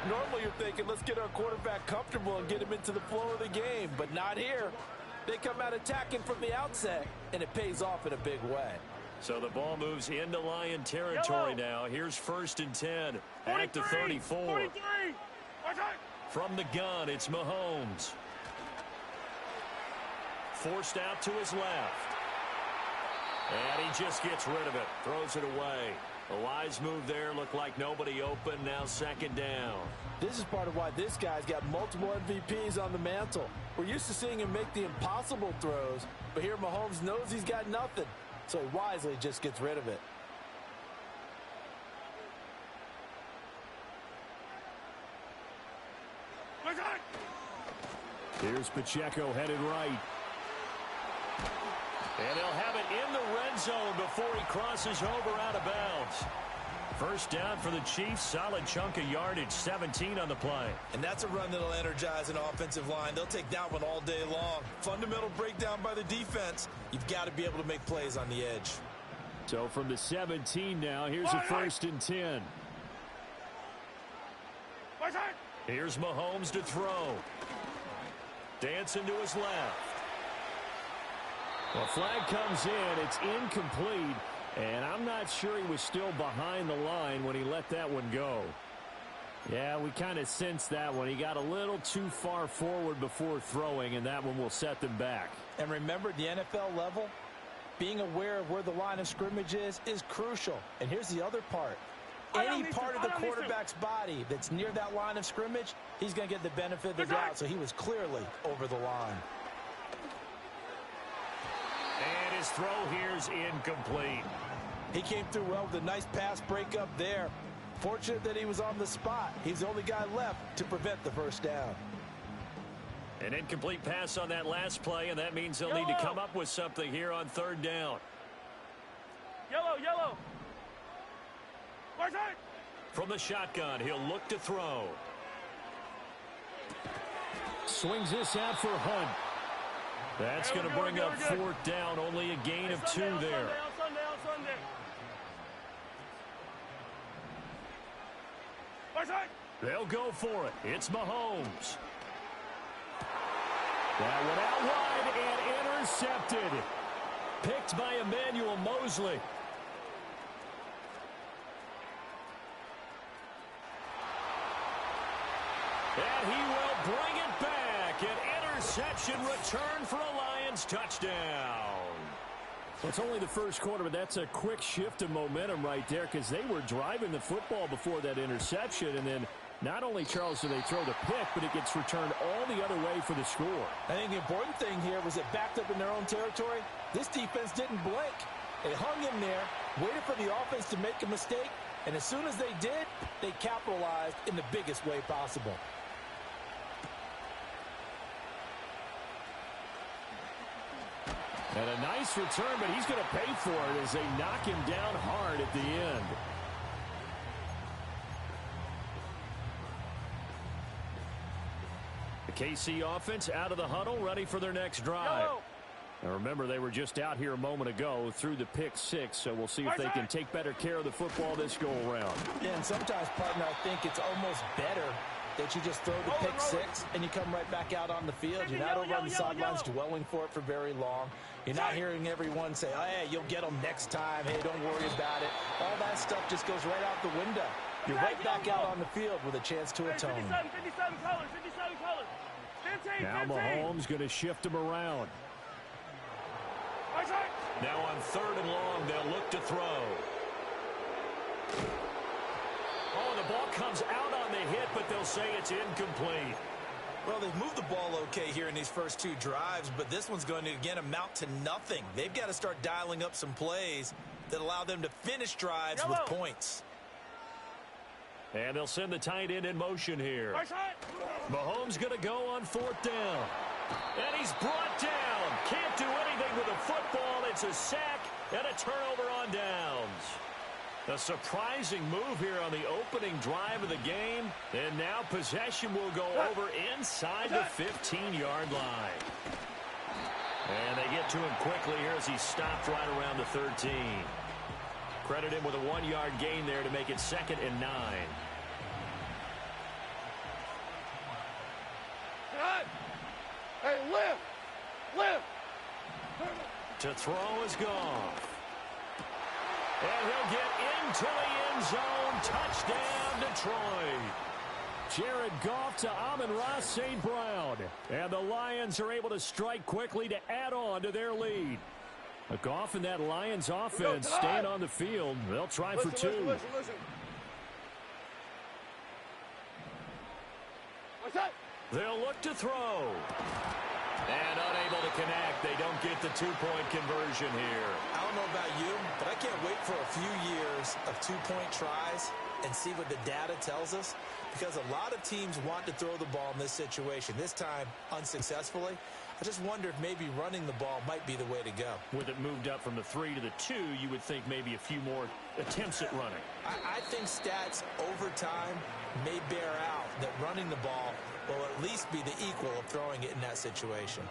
Normally you're thinking, let's get our quarterback comfortable and get him into the flow of the game, but not here. They come out attacking from the outset, and it pays off in a big way. So the ball moves into Lion territory now. Here's 1st and 10 at the 34. 43. From the gun, it's Mahomes. Forced out to his left. And he just gets rid of it. Throws it away. A wise move there. Looked like nobody open. Now 2nd down. This is part of why this guy's got multiple MVPs on the mantle. We're used to seeing him make the impossible throws, but here Mahomes knows he's got nothing, so he wisely just gets rid of it. Here's Pacheco headed right. And they'll have it in the red zone before he crosses over out of bounds. 1st down for the Chiefs. Solid chunk of yardage, 17 on the play. And that's a run that'll energize an offensive line. They'll take that one all day long. Fundamental breakdown by the defense. You've got to be able to make plays on the edge. So from the 17 now, here's a 1st and 10. Here's Mahomes to throw. Dancing to his left. Well, flag comes in. It's incomplete. And I'm not sure he was still behind the line when he let that one go. Yeah, we kind of sensed that one. He got a little too far forward before throwing, and that one will set them back. And remember, at the NFL level, being aware of where the line of scrimmage is crucial. And here's the other part. Any part of the quarterback's body that's near that line of scrimmage, he's going to get the benefit of the doubt. So he was clearly over the line. And his throw here's incomplete. He came through well with a nice pass breakup there. Fortunate that he was on the spot. He's the only guy left to prevent the 1st down. An incomplete pass on that last play, and that means they'll need to come up with something here on 3rd down. Yellow. From the shotgun, he'll look to throw. Swings this out for Hunt. That's going to bring up 4th down, only a gain of 2 there. They'll go for it. It's Mahomes. That one out wide and intercepted. Picked by Emmanuel Mosley. And he will bring it back. An interception return for a Lions touchdown. Well, it's only the 1st quarter, but that's a quick shift of momentum right there because they were driving the football before that interception. And then not only, Charles, do they throw the pick, but it gets returned all the other way for the score. I think the important thing here was it backed up in their own territory. This defense didn't blink. They hung in there, waited for the offense to make a mistake, and as soon as they did, they capitalized in the biggest way possible. And a nice return, but he's going to pay for it as they knock him down hard at the end. The KC offense out of the huddle, ready for their next drive. Now remember, they were just out here a moment ago through the pick 6, so we'll see if they can take better care of the football this go-around. Yeah, and sometimes, partner, I think it's almost better that you just throw the pick 6 and you come right back out on the field. You're not over on the sidelines dwelling for it for very long. You're not hearing everyone say, oh, hey, you'll get them next time. Hey, don't worry about it. All that stuff just goes right out the window. You're right back out on the field with a chance to atone. 57 colors. Now Mahomes going to shift him around. Now on 3rd and long, they'll look to throw. Oh, the ball comes out on the hit, but they'll say it's incomplete. Well, they've moved the ball okay here in these first 2 drives, but this one's going to, again, amount to nothing. They've got to start dialing up some plays that allow them to finish drives with points. And they'll send the tight end in motion here. Mahomes going to go on 4th down. And he's brought down. Can't do anything with the football. It's a sack and a turnover on downs. A surprising move here on the opening drive of the game. And now possession will go over inside the 15-yard line. And they get to him quickly here as he stopped right around the 13. Credit him with a 1-yard gain there to make it 2nd and 9. Hey, lift! Lift! To throw is Goff. And he'll get into the end zone. Touchdown, Detroit. Jared Goff to Amon-Ra St. Brown. And the Lions are able to strike quickly to add on to their lead. Goff and that Lions offense staying on the field. They'll try for two. Listen. What's that? They'll look to throw. And unable to connect. They don't get the two-point conversion here. I don't know about you, but I can't wait for a few years of two-point tries and see what the data tells us, because a lot of teams want to throw the ball in this situation, this time unsuccessfully. I just wonder if maybe running the ball might be the way to go. With it moved up from the 3 to the 2, you would think maybe a few more attempts at running. I think stats over time may bear out that running the ball will at least be the equal of throwing it in that situation.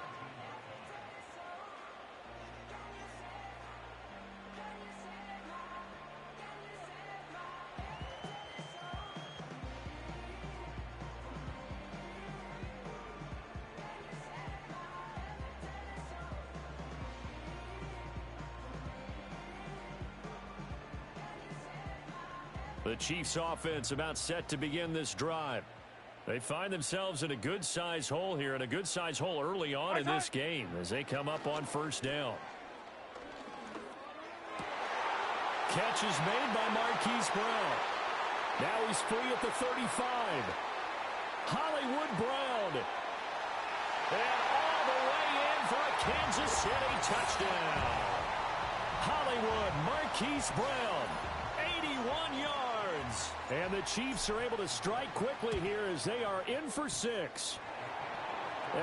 The Chiefs offense about set to begin this drive. They find themselves in a good-sized hole here, and a good-sized hole early on in this game as they come up on first down. Catch is made by Marquise Brown. Now he's free at the 35. Hollywood Brown. And all the way in for a Kansas City touchdown. Hollywood Marquise Brown. 81 yards. And the Chiefs are able to strike quickly here as they are in for 6.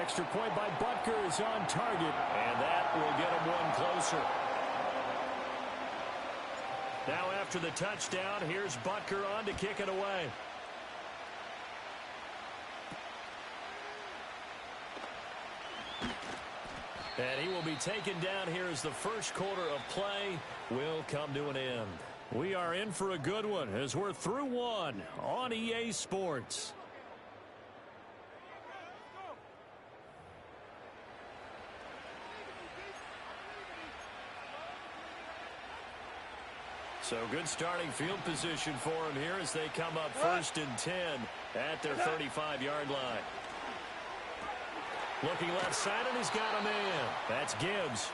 Extra point by Butker is on target, and that will get them one closer. Now after the touchdown, here's Butker on to kick it away. And he will be taken down here as the first quarter of play will come to an end. We are in for a good one as we're through one on EA Sports. So good starting field position for him here as they come up 1st and 10 at their 35-yard line. Looking left side, and he's got a man. That's Gibbs.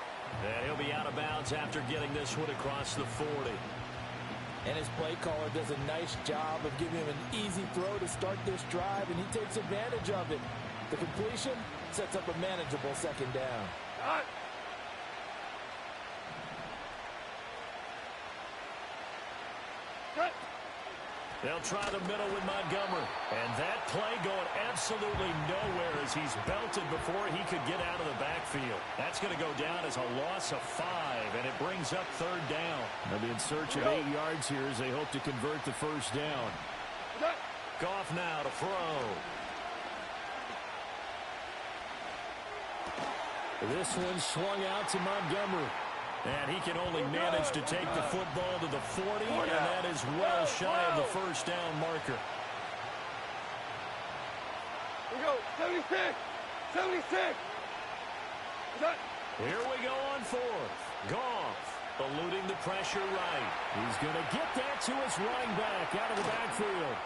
And he'll be out of bounds after getting this one across the 40. And his play caller does a nice job of giving him an easy throw to start this drive, and he takes advantage of it. The completion sets up a manageable second down. They'll try the middle with Montgomery. And that play going absolutely nowhere as he's belted before he could get out of the backfield. That's going to go down as a loss of 5, and it brings up 3rd down. They'll be in search of 8 yards here as they hope to convert the first down. Goff now to throw. This one swung out to Montgomery. And he can only manage to take the football to the 40, and that is well shy of the first down marker. We go, 76! 76! Here we go on 4th. Goff eluding the pressure right. He's going to get that to his running back out of the backfield.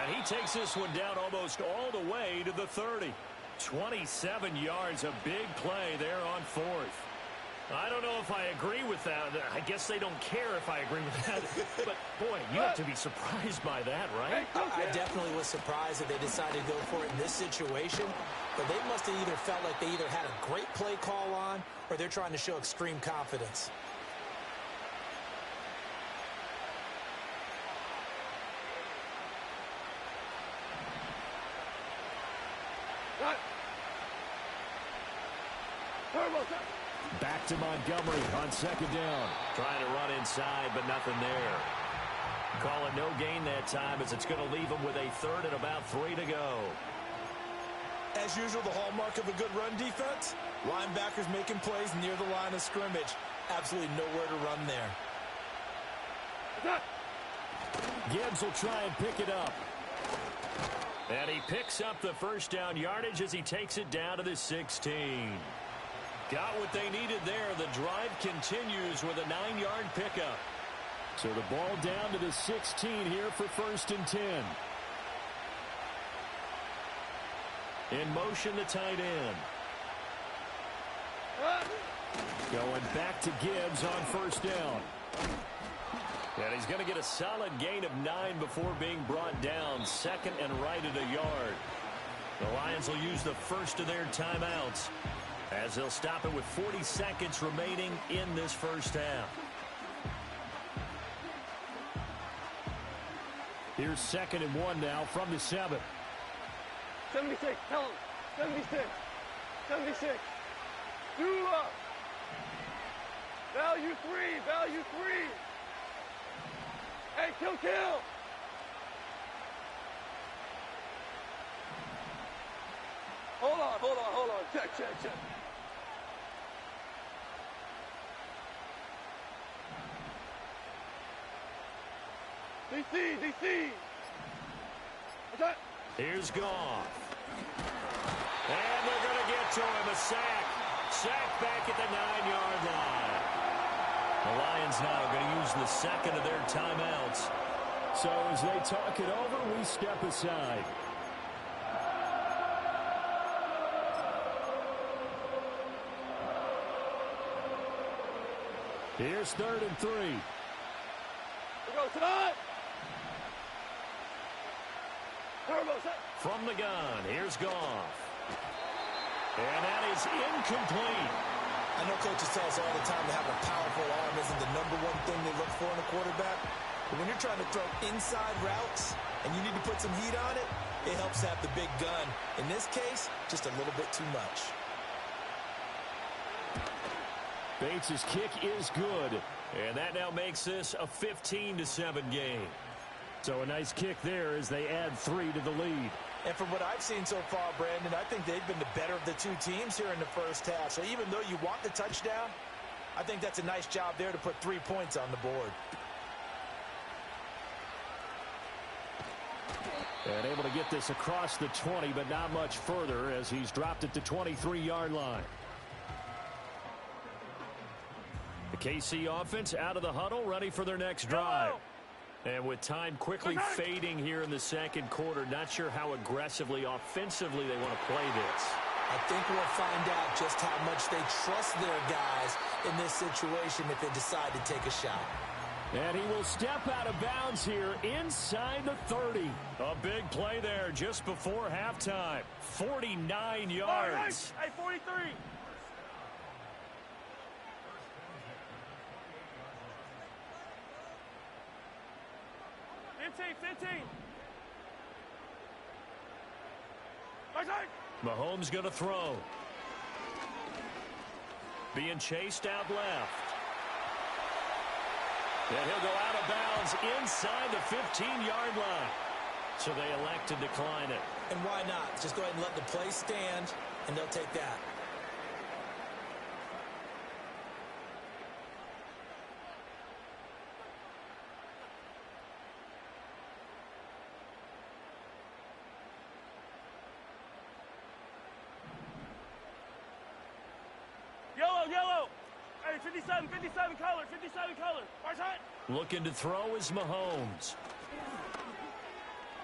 And he takes this one down almost all the way to the 30. 27 yards, a big play there on 4th. I don't know if I agree with that. I guess they don't care if I agree with that. But, boy, you have to be surprised by that, right? I definitely was surprised that they decided to go for it in this situation. But they must have either felt like they either had a great play call on or they're trying to show extreme confidence. Back to Montgomery on 2nd down. Trying to run inside, but nothing there. Call it no gain that time as it's going to leave him with a 3rd and about 3 to go. As usual, the hallmark of a good run defense, linebackers making plays near the line of scrimmage. Absolutely nowhere to run there. Gibbs will try and pick it up. And he picks up the first down yardage as he takes it down to the 16. Got what they needed there. The drive continues with a 9-yard pickup. So the ball down to the 16 here for 1st and 10. In motion, the tight end. Going back to Gibbs on 1st down. And he's going to get a solid gain of 9 before being brought down. 2nd and right at a yard. The Lions will use the first of their timeouts as they'll stop it with 40 seconds remaining in this first half. Here's 2nd and 1 now from the 7. 76, tell him. 76. 76. Do up. Value 3. Value 3. Hey, kill. Hold on. Check. DC. What's that? Here's Goff. And they're going to get to him. A sack. Sack back at the 9-yard line. The Lions now going to use the 2nd of their timeouts. So as they talk it over, we step aside. Here's 3rd and 3. We go tonight. Turbo set. From the gun, here's Goff. And that is incomplete. I know coaches tell us all the time that having a powerful arm isn't the #1 thing they look for in a quarterback. But when you're trying to throw inside routes and you need to put some heat on it, it helps to have the big gun. In this case, just a little bit too much. Bates' kick is good. And that now makes this a 15-7 game. So a nice kick there as they add 3 to the lead. And from what I've seen so far, Brandon, I think they've been the better of the two teams here in the first half. So even though you want the touchdown, I think that's a nice job there to put 3 points on the board. And able to get this across the 20, but not much further as he's dropped it to 23-yard line. The KC offense out of the huddle, ready for their next drive. And with time quickly fading here in the 2nd quarter, not sure how aggressively, offensively they want to play this. I think we'll find out just how much they trust their guys in this situation if they decide to take a shot. And he will step out of bounds here inside the 30. A big play there just before halftime. 49 yards. Hey, 43. 15. Mahomes going to throw. Being chased out left. And he'll go out of bounds inside the 15-yard line. So they elect to decline it. And why not? Just go ahead and let the play stand, and they'll take that. Yellow. Hey, 57 color. Right side. Looking to throw is Mahomes.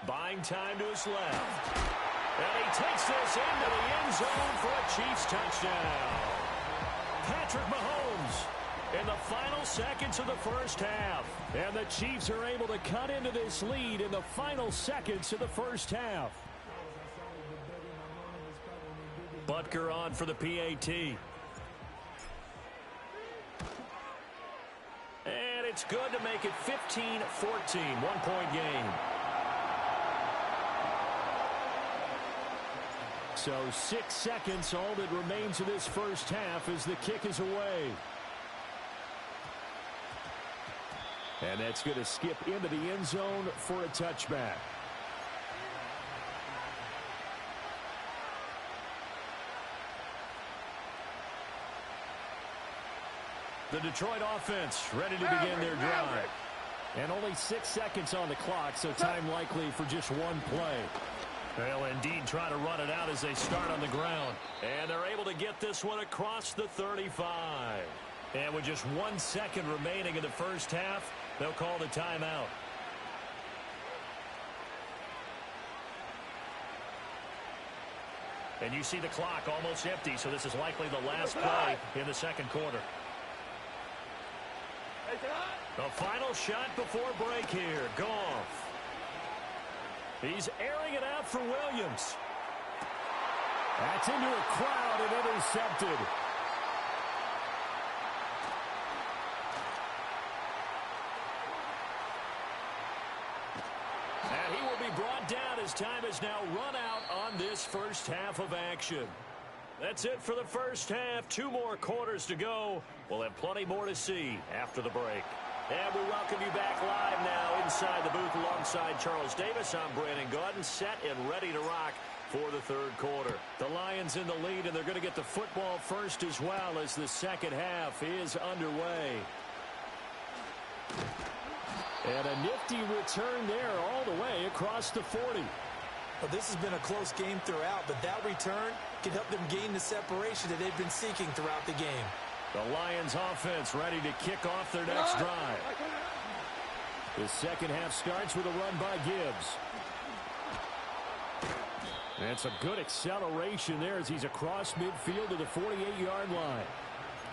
Buying time to his left. And he takes this into the end zone for a Chiefs touchdown. Patrick Mahomes in the final seconds of the first half. And the Chiefs are able to cut into this lead in the final seconds of the first half. Butker on for the PAT. And it's good to make it 15-14, 1-point game. So 6 seconds, all that remains of this first half as the kick is away. And that's going to skip into the end zone for a touchback. The Detroit offense ready to begin their drive. And only 6 seconds on the clock, so time likely for just one play. They'll indeed try to run it out as they start on the ground. And they're able to get this one across the 35. And with just 1 second remaining in the first half, they'll call the timeout. And you see the clock almost empty, so this is likely the last play in the second quarter. The final shot before break here. Goff. He's airing it out for Williams. That's into a crowd and intercepted. And he will be brought down as time is now run out on this first half of action. That's it for the first half. 2 more quarters to go. We'll have plenty more to see after the break. And we welcome you back live now inside the booth alongside Charles Davis. I'm Brandon Gaudin, set and ready to rock for the third quarter. The Lions in the lead, and they're going to get the football first as well as the second half is underway. And a nifty return there all the way across the 40. Well, this has been a close game throughout, but that return can help them gain the separation that they've been seeking throughout the game. The Lions offense ready to kick off their next drive. The second half starts with a run by Gibbs. That's a good acceleration there as he's across midfield to the 48-yard line.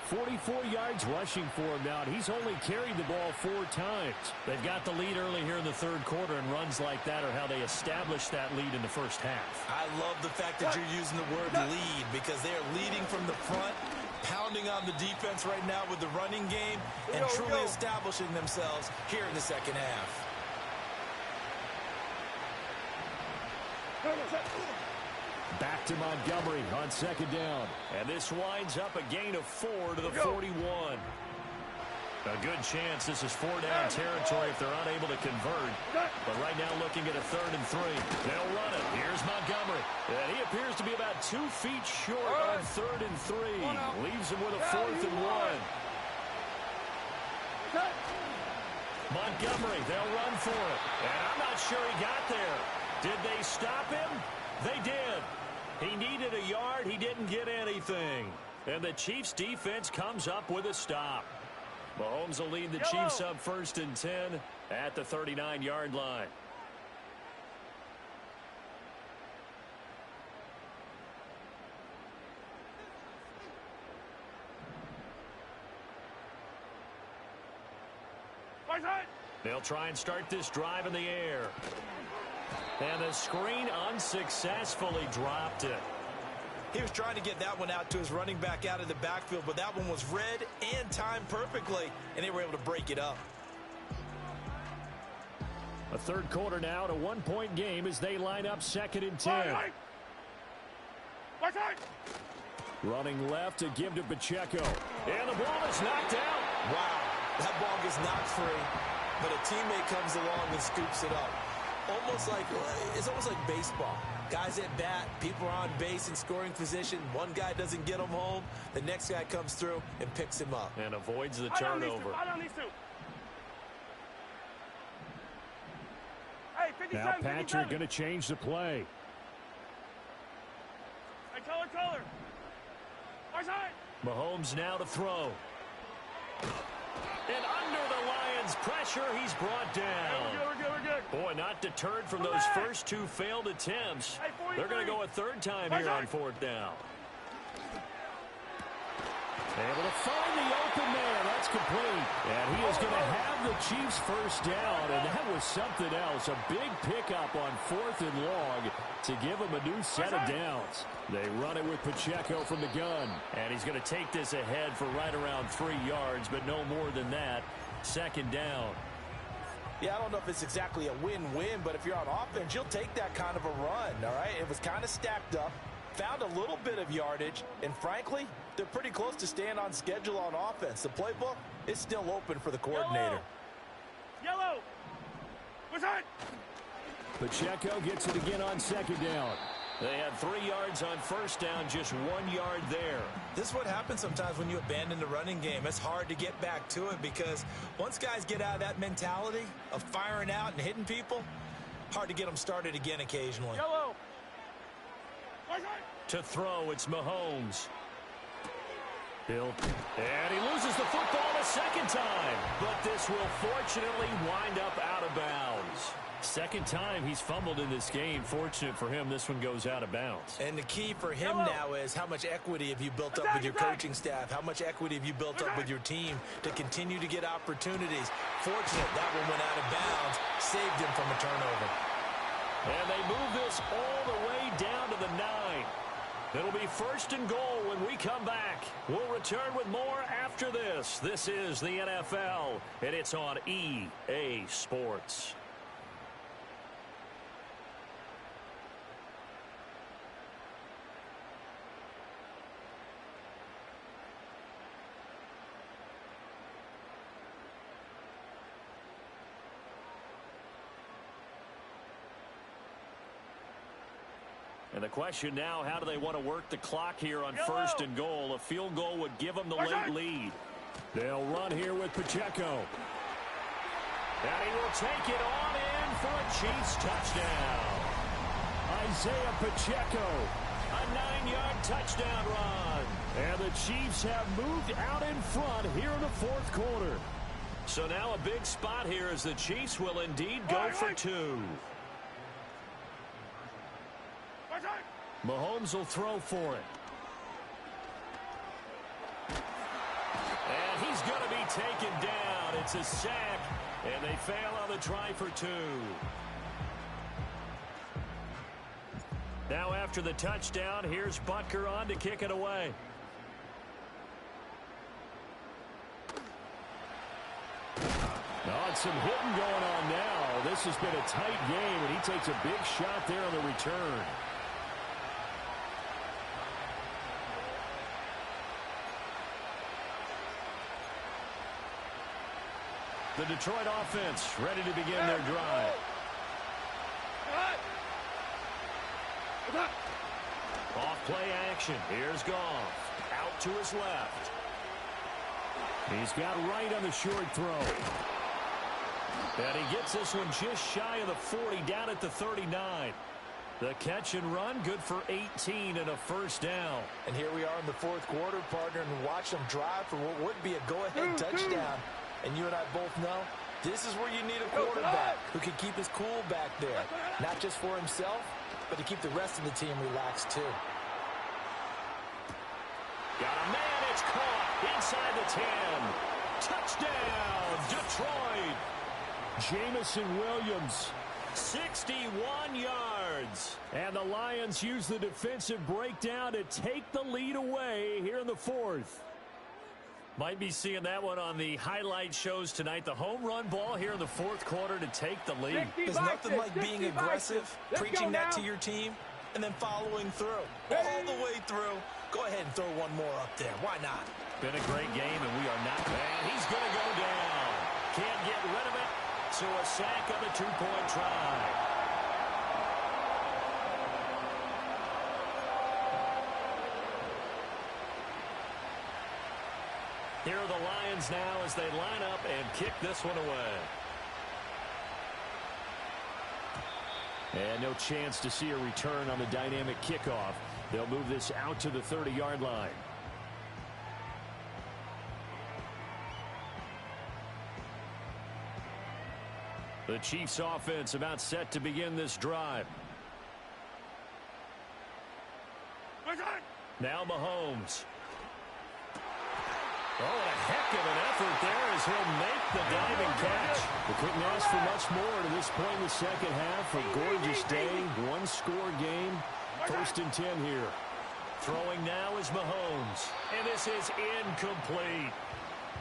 44 yards rushing for him now. He's only carried the ball 4 times. They've got the lead early here in the third quarter, and runs like that are how they established that lead in the first half. I love the fact that you're using the word lead because they are leading from the front, pounding on the defense right now with the running game, and truly establishing themselves here in the second half. Back to Montgomery on second down. And this winds up a gain of 4 to the 41. A good chance this is 4-down territory if they're unable to convert. But right now looking at a 3rd and 3. They'll run it. Here's Montgomery. And he appears to be about 2 feet short on 3rd and 3. Leaves him with a 4th and 1. Montgomery, they'll run for it. And I'm not sure he got there. Did they stop him? They did. He needed a yard. He didn't get anything. And the Chiefs defense comes up with a stop. Mahomes will lead the Chiefs up 1st and 10 at the 39-yard line. They'll try and start this drive in the air. And the screen unsuccessfully dropped it. He was trying to get that one out to his running back out of the backfield, but that one was read and timed perfectly, and they were able to break it up. A third quarter now, at a 1-point game as they line up 2nd and 10. Running left to give to Pacheco. And the ball is knocked out. Wow, that ball gets knocked free, but a teammate comes along and scoops it up. It's almost like baseball. Guys at bat, people are on base in scoring position. One guy doesn't get him home. The next guy comes through and picks him up. And avoids the turnover. Now Patrick going to change the play. Hey, color. Mahomes now to throw. And under the Lions' pressure, he's brought down. We're good. Boy, not deterred from those first 2 failed attempts. They're going to go a 3rd time here on 4th down. Able to find the open man. That's complete. And he is going to have the Chiefs first down. And that was something else. A big pickup on 4th and long to give them a new set of downs. They run it with Pacheco from the gun. And he's going to take this ahead for right around 3 yards, but no more than that. 2nd down. Yeah, I don't know if it's exactly a win-win, but if you're on offense, you'll take that kind of a run, all right? It was kind of stacked up, found a little bit of yardage, and frankly, they're pretty close to staying on schedule on offense. The playbook is still open for the coordinator. Yellow. Pacheco gets it again on 2nd down. They had 3 yards on 1st down, just 1 yard there. This is what happens sometimes when you abandon the running game. It's hard to get back to it because once guys get out of that mentality of firing out and hitting people, hard to get them started again occasionally. Yellow. To throw, it's Mahomes. Bill, and he loses the football a second time. But this will fortunately wind up out of bounds. Second time he's fumbled in this game. Fortunate for him, this one goes out of bounds. And the key for him now is how much equity have you built up with your coaching staff? How much equity have you built up with your team to continue to get opportunities? Fortunate that one went out of bounds, saved him from a turnover. And they move this all the way down to the 9. It'll be first and goal when we come back. We'll return with more after this. This is the NFL, and it's on EA Sports. And the question now, how do they want to work the clock here on first and goal? A field goal would give them the late lead. They'll run here with Pacheco. And he will take it on in for a Chiefs touchdown. Isaiah Pacheco, a 9-yard touchdown run. And the Chiefs have moved out in front here in the fourth quarter. So now a big spot here as the Chiefs will indeed go for 2. Mahomes will throw for it. And he's going to be taken down. It's a sack, and they fail on the try for 2. Now after the touchdown, here's Butker on to kick it away. Some hitting going on now. This has been a tight game, and he takes a big shot there on the return. The Detroit offense ready to begin their drive. Off play action. Here's Goff. Out to his left. He's got right on the short throw. And he gets this one just shy of the 40, down at the 39. The catch and run, good for 18 and a first down. And here we are in the fourth quarter, partner, and watch them drive for what would be a go-ahead touchdown. And you and I both know this is where you need a quarterback who can keep his cool back there. Not just for himself, but to keep the rest of the team relaxed too. Got a man, it's caught inside the 10. Touchdown, Detroit. Jamison Williams, 61 yards. And the Lions use the defensive breakdown to take the lead away here in the fourth. Might be seeing that one on the highlight shows tonight. The home run ball here in the fourth quarter to take the lead. There's nothing like being aggressive, preaching that to your team, and then following through. All the way through. Go ahead and throw one more up there. Why not? Been a great game, and we are not. And he's going to go down. Can't get rid of it. So a sack on the two-point try. Here are the Lions now as they line up and kick this one away. And no chance to see a return on the dynamic kickoff. They'll move this out to the 30-yard line. The Chiefs offense about set to begin this drive. Now Mahomes. Oh, and a heck of an effort there as he'll make the diving catch. They couldn't ask for much more to this point in the second half. A gorgeous day, one-score game. First and 10 here. Throwing now is Mahomes. And this is incomplete.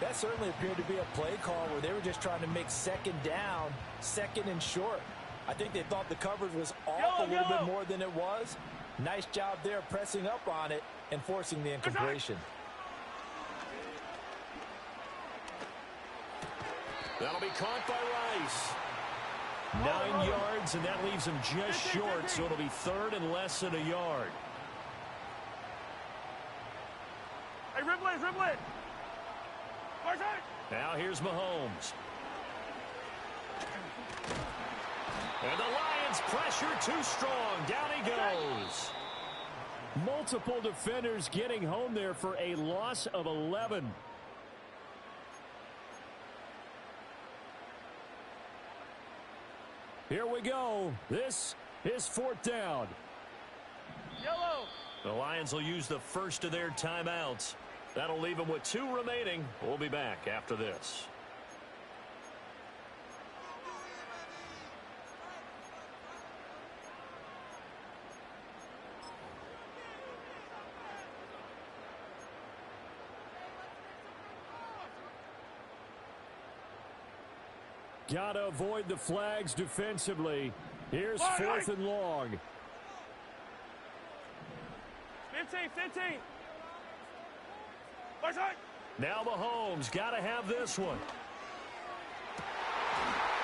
That certainly appeared to be a play call where they were just trying to make second down, second and short. I think they thought the coverage was off a little bit more than it was. Nice job there pressing up on it and forcing the incompletion. That'll be caught by Rice. 9 yards, and that leaves him just short, so it'll be third and less than a yard. Hey, Ribley. Now here's Mahomes. And the Lions pressure too strong. Down he goes. Multiple defenders getting home there for a loss of 11. Here we go. This is 4th down. Yellow. The Lions will use the first of their timeouts. That'll leave them with 2 remaining. We'll be back after this. Gotta avoid the flags defensively. Here's 4th and long. 15. Now Mahomes gotta have this one.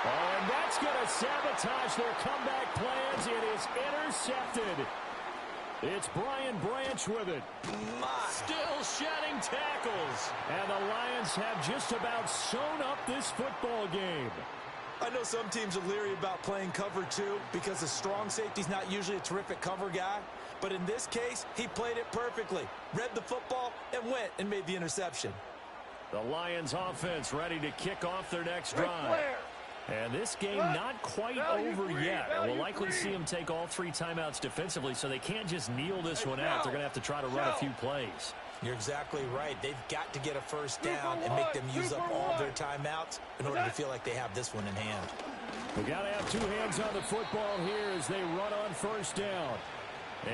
Oh, and that's gonna sabotage their comeback plans. It is intercepted. It's Brian Branch with it. Still shedding tackles. And the Lions have just about sewn up this football game. I know some teams are leery about playing cover 2 because a strong safety's not usually a terrific cover guy. But in this case, he played it perfectly. Read the football and went and made the interception. The Lions offense ready to kick off their next drive. And this game not quite over yet. We'll likely see them take all 3 timeouts defensively, so they can't just kneel this one out. They're going to have to try to run a few plays. You're exactly right. They've got to get a first down and make them use up all their timeouts in order to feel like they have this one in hand. We got to have 2 hands on the football here as they run on first down.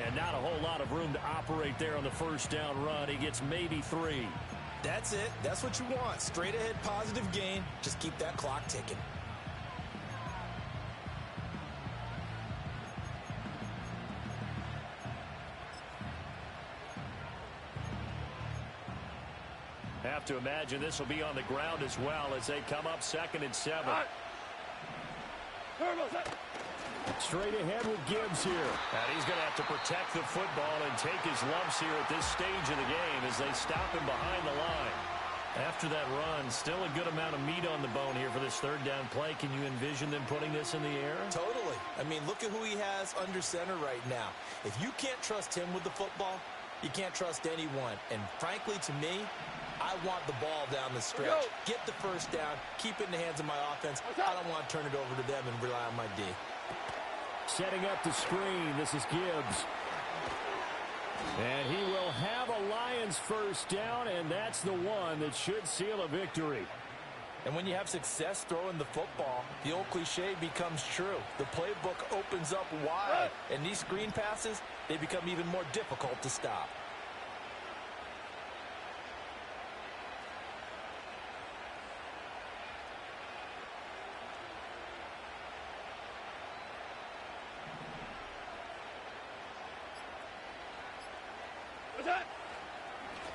And not a whole lot of room to operate there on the first down run. He gets maybe 3. That's it. That's what you want. Straight ahead positive gain. Just keep that clock ticking. Have to imagine this will be on the ground as well as they come up 2nd and 7. Straight ahead with Gibbs here. And he's going to have to protect the football and take his lumps here at this stage of the game as they stop him behind the line. After that run, still a good amount of meat on the bone here for this 3rd down play. Can you envision them putting this in the air? Totally. I mean, look at who he has under center right now. If you can't trust him with the football, you can't trust anyone. And frankly, to me, I want the ball down the stretch. Get the first down. Keep it in the hands of my offense. I don't want to turn it over to them and rely on my D. Setting up the screen. This is Gibbs. And he will have a Lions first down, and that's the one that should seal a victory. And when you have success throwing the football, the old cliche becomes true. The playbook opens up wide, and these screen passes, they become even more difficult to stop. that?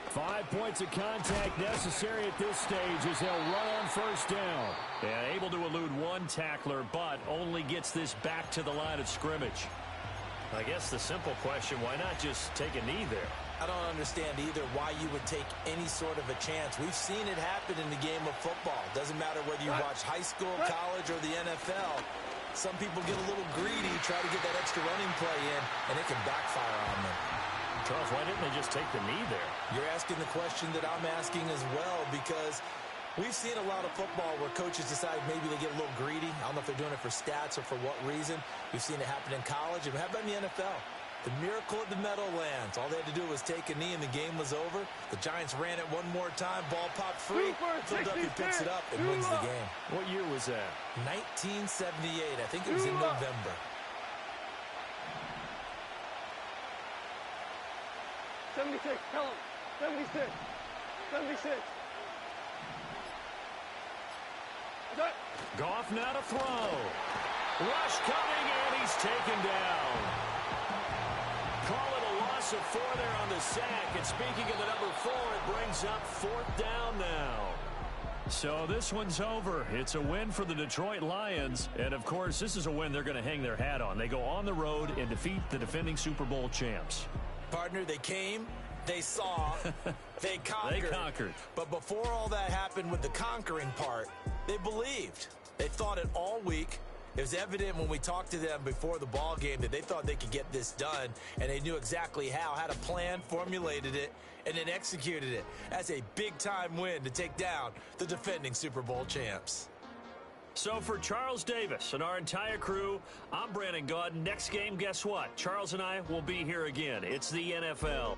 5 points of contact necessary at this stage as they'll run on first down. And able to elude one tackler, but only gets this back to the line of scrimmage. I guess the simple question, why not just take a knee there? I don't understand either why you would take any sort of a chance. We've seen it happen in the game of football. Doesn't matter whether you watch high school, college, or the NFL. Some people get a little greedy, try to get that extra running play in, and it can backfire on them. Charles, why didn't they just take the knee there? You're asking the question that I'm asking as well, because we've seen a lot of football where coaches decide maybe they get a little greedy. I don't know if they're doing it for stats or for what reason. We've seen it happen in college. And how about in the NFL? The miracle at the Meadowlands. All they had to do was take a knee and the game was over. The Giants ran it one more time. Ball popped free. Philadelphia picks it up and wins the game. What year was that? 1978. I think it was in November. 76, tell him. 76. 76. Goff now to throw. Rush coming, and he's taken down. Call it a loss of 4 there on the sack. And speaking of the number 4, it brings up 4th down now. So this one's over. It's a win for the Detroit Lions. And, of course, this is a win they're going to hang their hat on. They go on the road and defeat the defending Super Bowl champs. Partner, they came, they saw, they conquered. They conquered. But before all that happened with the conquering part, they believed. They thought it all week, It was evident when we talked to them before the ball game that they thought they could get this done, and they knew exactly how, had a plan, formulated it, and then executed it. That's a big-time win to take down the defending Super Bowl champs. So for Charles Davis and our entire crew, I'm Brandon Gaudin. Next game, guess what? Charles and I will be here again. It's the NFL.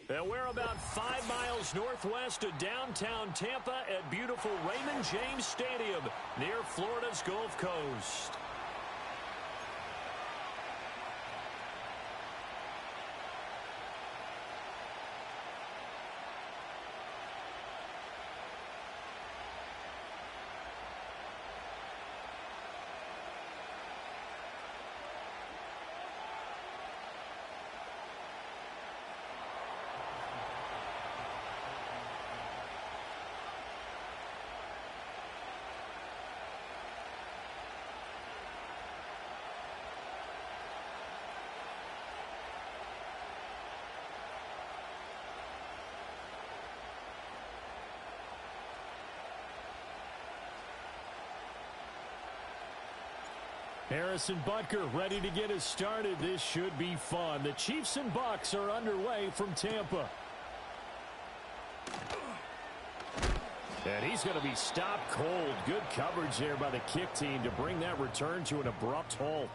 And we're about 5 miles northwest of downtown Tampa at beautiful Raymond James Stadium near Florida's Gulf Coast. Harrison Butker ready to get us started. This should be fun. The Chiefs and Bucs are underway from Tampa. And he's going to be stopped cold. Good coverage there by the kick team to bring that return to an abrupt halt.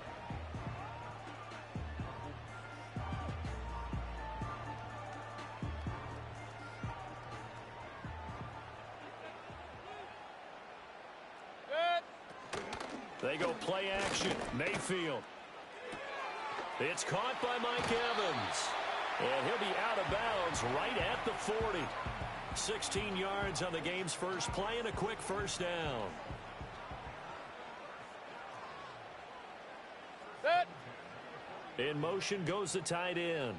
They go play action. Mayfield. It's caught by Mike Evans. And he'll be out of bounds right at the 40. 16 yards on the game's first play and a quick first down. In motion goes the tight end.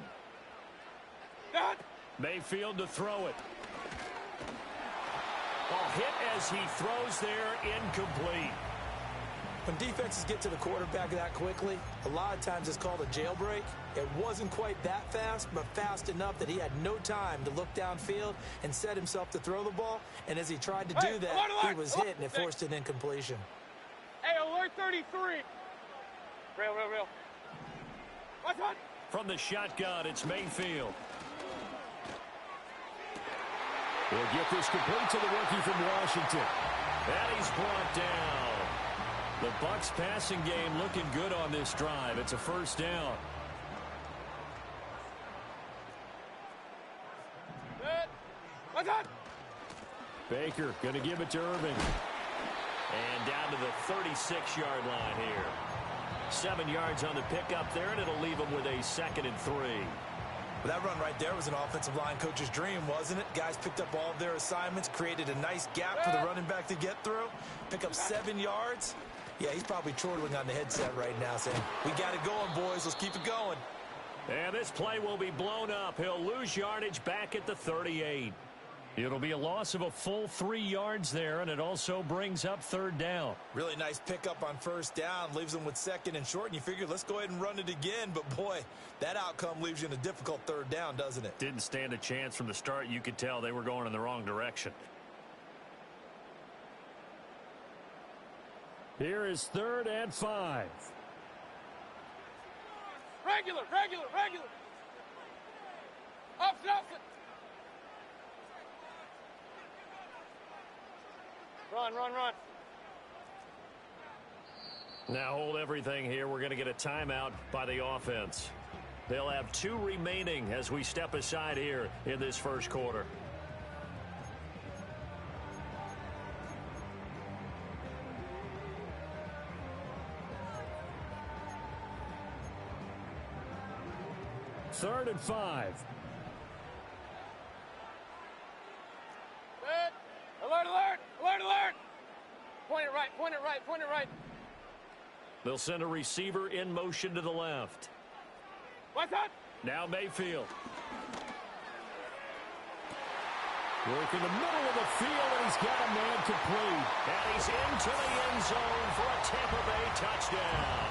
Mayfield to throw it. A hit as he throws there, incomplete. When defenses get to the quarterback that quickly, a lot of times it's called a jailbreak. It wasn't quite that fast, but fast enough that he had no time to look downfield and set himself to throw the ball. And as he tried to do that, he was hit and it forced an incompletion. Hey, alert 33. Real. What's on? From the shotgun, it's Mayfield. We'll get this complete to the rookie from Washington. And he's brought down. The Bucs passing game looking good on this drive. It's a first down. Baker going to give it to Irving. And down to the 36-yard line here. 7 yards on the pickup there, and it'll leave them with a 2nd and 3. Well, that run right there was an offensive line coach's dream, wasn't it? Guys picked up all of their assignments, created a nice gap for the running back to get through, pick up 7 yards. Yeah, he's probably chortling on the headset right now saying, we got it going, boys. Let's keep it going. And this play will be blown up. He'll lose yardage back at the 38. It'll be a loss of a full 3 yards there, and it also brings up 3rd down. Really nice pickup on first down. Leaves them with 2nd and short, and you figure, let's go ahead and run it again. But, boy, that outcome leaves you in a difficult 3rd down, doesn't it? Didn't stand a chance from the start. You could tell they were going in the wrong direction. Here is 3rd and 5. Regular. Option. Run. Now hold everything here. We're going to get a timeout by the offense. They'll have 2 remaining as we step aside here in this first quarter. 3rd and 5. Good. Alert, alert, alert, alert. Point it right, point it right, point it right. They'll send a receiver in motion to the left. What's that? Now Mayfield. Work in the middle of the field, and he's got a man complete. And he's into the end zone for a Tampa Bay touchdown.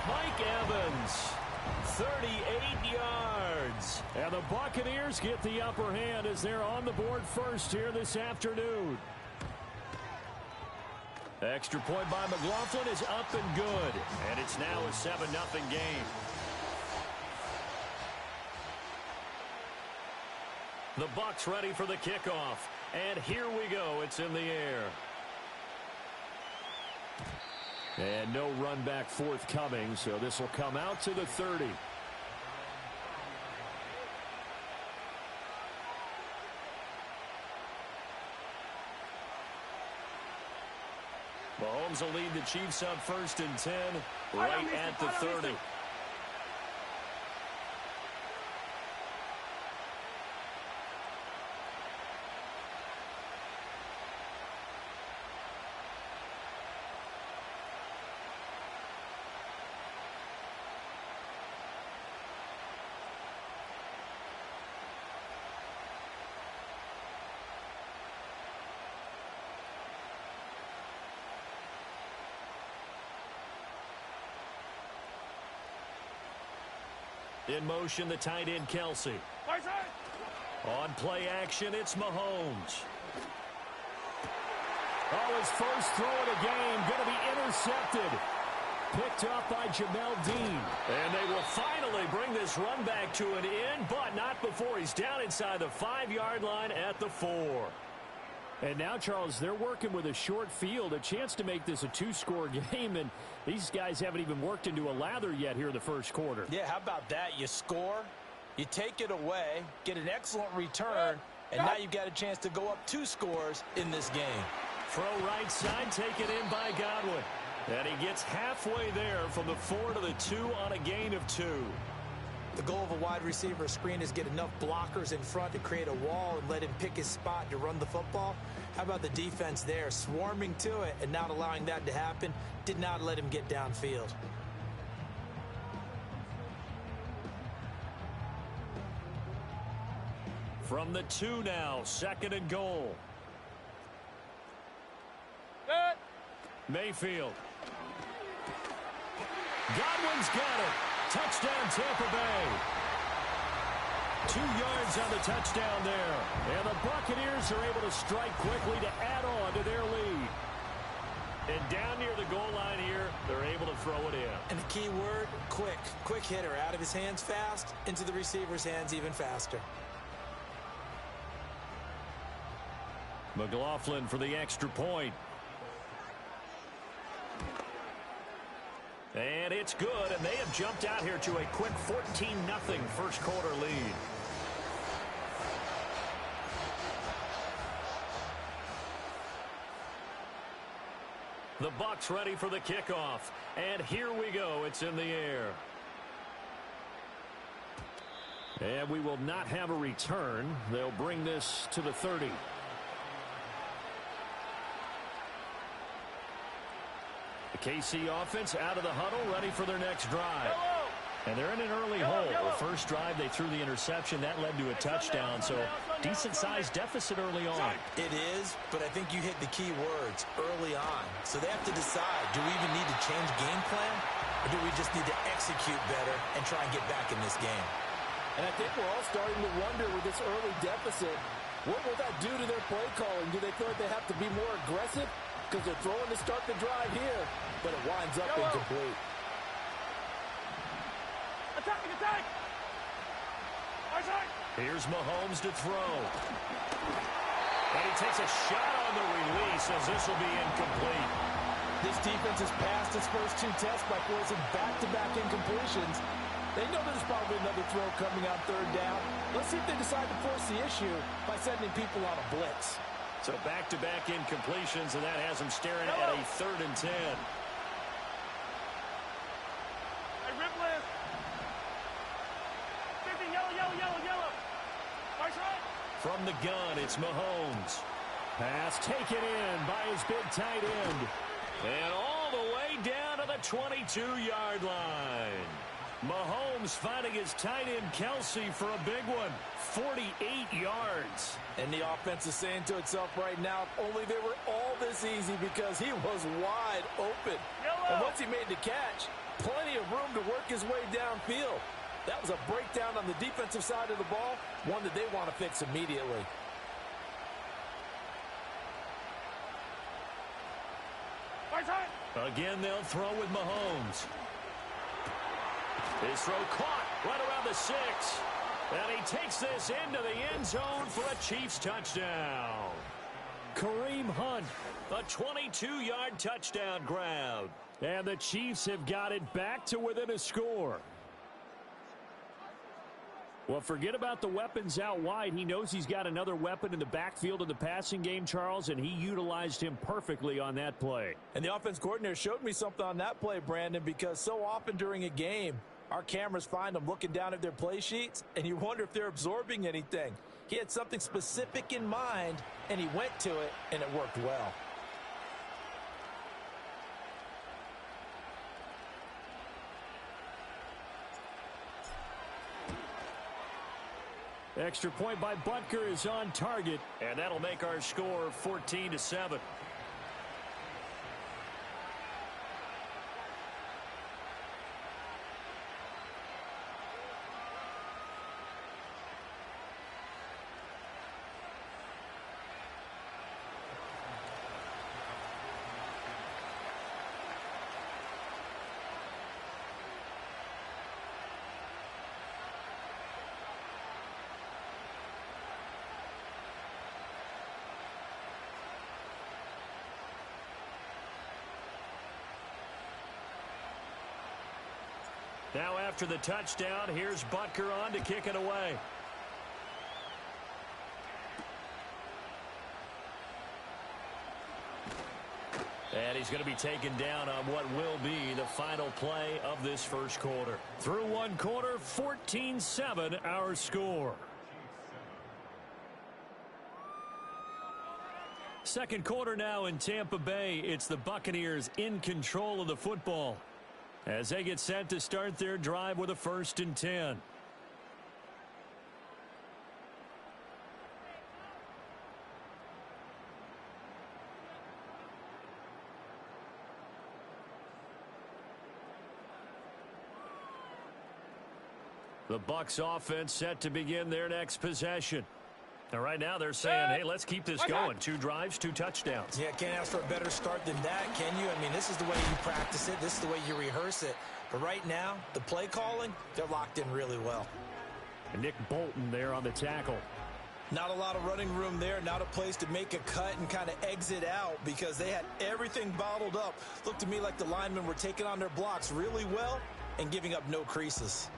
Mike Evans, 38 yards. And the Buccaneers get the upper hand as they're on the board first here this afternoon. Extra point by McLaughlin is up and good. And it's now a 7-0 game. The Bucs ready for the kickoff. And here we go. It's in the air. And no run back forthcoming, so this will come out to the 30. Mahomes will lead the Chiefs up 1st and 10, right at the 30. In motion, the tight end, Kelsey. On play action, it's Mahomes. Oh, his first throw of the game going to be intercepted. Picked up by Jamel Dean. And they will finally bring this run back to an end, but not before he's down inside the 5-yard line at the 4. And now, Charles, they're working with a short field, a chance to make this a 2-score game, and these guys haven't even worked into a lather yet here in the first quarter. Yeah, how about that? You score, you take it away, get an excellent return, and now you've got a chance to go up 2 scores in this game. Throw right side, taken in by Godwin. And he gets halfway there from the 4 to the 2 on a gain of 2. The goal of a wide receiver screen is get enough blockers in front to create a wall and let him pick his spot to run the football. How about the defense there, swarming to it and not allowing that to happen? Did not let him get downfield. From the 2 now, 2nd and goal. Good. Mayfield. Godwin's got it. Touchdown, Tampa Bay. 2 yards on the touchdown there. And the Buccaneers are able to strike quickly to add on to their lead. And down near the goal line here, they're able to throw it in. And the key word, quick. Quick hitter. Out of his hands fast, into the receiver's hands even faster. McLaughlin for the extra point. And it's good, and they have jumped out here to a quick 14-0 first quarter lead. The Bucs ready for the kickoff. And here we go. It's in the air. And we will not have a return. They'll bring this to the 30. The KC offense out of the huddle, ready for their next drive. And they're in an early hole. The first drive, they threw the interception. That led to a touchdown, so decent-sized deficit early on. It is, but I think you hit the key words, early on. So they have to decide, do we even need to change game plan, or do we just need to execute better and try and get back in this game? And I think we're all starting to wonder with this early deficit, what will that do to their play calling? Do they feel like they have to be more aggressive? Because they're throwing to start the drive here, but it winds up incomplete. Attack, attack! Here's Mahomes to throw. And he takes a shot on the release as this will be incomplete. This defense has passed its first 2 tests by forcing back-to-back incompletions. They know there's probably another throw coming on 3rd down. Let's see if they decide to force the issue by sending people on a blitz. So back-to-back incompletions, and that has them staring at a 3rd and 10. Hey, rip list. From the gun, it's Mahomes. Pass taken in by his big tight end. And all the way down to the 22-yard line. Mahomes finding his tight end Kelce for a big one. 48 yards. And the offense is saying to itself right now, if only they were all this easy, because he was wide open. And once he made the catch, plenty of room to work his way downfield. That was a breakdown on the defensive side of the ball, one that they want to fix immediately. Again, they'll throw with Mahomes. His throw caught right around the 6. And he takes this into the end zone for a Chiefs touchdown. Kareem Hunt, a 22-yard touchdown grab. And the Chiefs have got it back to within a score. Well, forget about the weapons out wide. He knows he's got another weapon in the backfield of the passing game, Charles, and he utilized him perfectly on that play. And the offense coordinator showed me something on that play, Brandon, because so often during a game, our cameras find them looking down at their play sheets, and you wonder if they're absorbing anything. He had something specific in mind, and he went to it, and it worked well. Extra point by Butker is on target, and that'll make our score 14-7. Now after the touchdown, here's Butker on to kick it away. And he's going to be taken down on what will be the final play of this first quarter. Through one quarter, 14-7 our score. Second quarter now in Tampa Bay. It's the Buccaneers in control of the football as they get set to start their drive with a 1st and 10. The Bucs offense set to begin their next possession. And right now they're saying, hey, let's keep this going. 2 drives, 2 touchdowns. Yeah, can't ask for a better start than that, can you? I mean, this is the way you practice it. This is the way you rehearse it. But right now, the play calling, they're locked in really well. And Nick Bolton there on the tackle. Not a lot of running room there. Not a place to make a cut and kind of exit out because they had everything bottled up. Looked to me like the linemen were taking on their blocks really well and giving up no creases.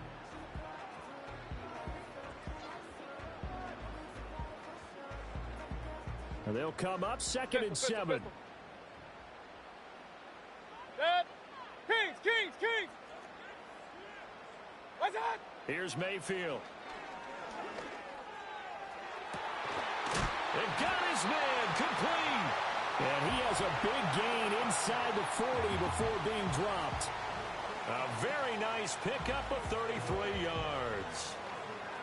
And they'll come up 2nd and 7. Kings! What's that? Here's Mayfield. And got his man complete. And he has a big gain inside the 40 before being dropped. A very nice pickup of 33 yards.